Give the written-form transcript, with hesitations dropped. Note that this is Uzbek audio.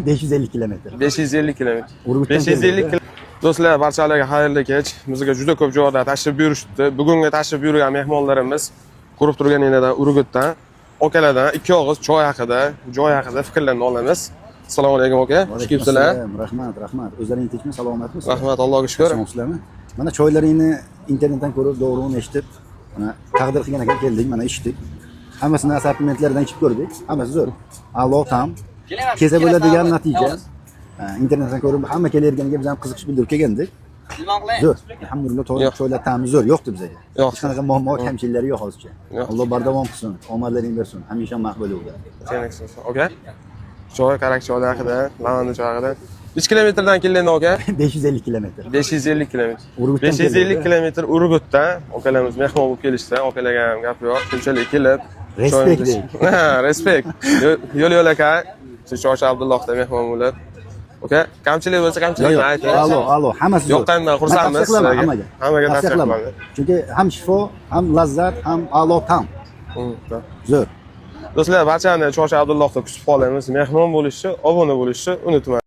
550 kilometr. 550 kilometr. Urgutdan 550 keldi. Do'stlar, barchalarga xayrli kech. Bizga juda ko'p joyda tashrif buyurishdi. Bugungi tashrif buyurgan mehmonlarimiz ko'rib turganingizdan Urgutdan, okalardan ikki og'iz joy haqida fikrlarni olamiz. Assalomu alaykum aka. Xush kelibsizlar. Rahmat. O'zlaringiz tinchmi, salomatmisizlar? Rahmat, Allohga shukr. Yaxshimisizlarmi? Mana choylaringni internetdan ko'rib, to'g'rini eshitib, mana taqdir qilgan ekan keldik, mana ichdik. Hammasini assortimentlardan ichib ko'rdik. Hammasi zo'r. A'lo ta'm. Kelsa bo'ladigan natija. Internetdan ko'rib, hamma kelayotganiga biz ham qiziqish bildirib kelgandik. Zo'r. Alhamdulillah, to'g'ri choylar ta'mi zo'r, yo'qdi bizga. Hech qanaqa muammo, kamchiliklari yo'q hozircha. Alloh bardavom qilsin, omadlaring bersin, hamisha maqbul bo'lsin. Aka. Choy, qarak choylar haqida, lavanda choy haqida. Necha kilometrdan keldingiz aka? 550 kilometr. 550 kilometr. Urgutdan 550 kilometr Urgutdan okalarimiz mehmon bo'lib kelishdi. Okalarga ham gap yo'q. Shunchalik kelib. Respekt deylik. Respekt. Yo'l aka. Shosha Abdullohda mehmon bo'lib. Oka, kamchilik bo'lsa kamchilikni ayting. Allo, hammasi zo'r. Yoqqandan xursandmiz. Hammaga tavsiya qilaman. Chunki ham shifo, ham lazzat, ham a'lo ta'm. Zo'r. Do'stlar, barchani Shosha Abdullohda kutib qolamiz. Mehmon bo'lishni, obuna bo'lishni unutmang.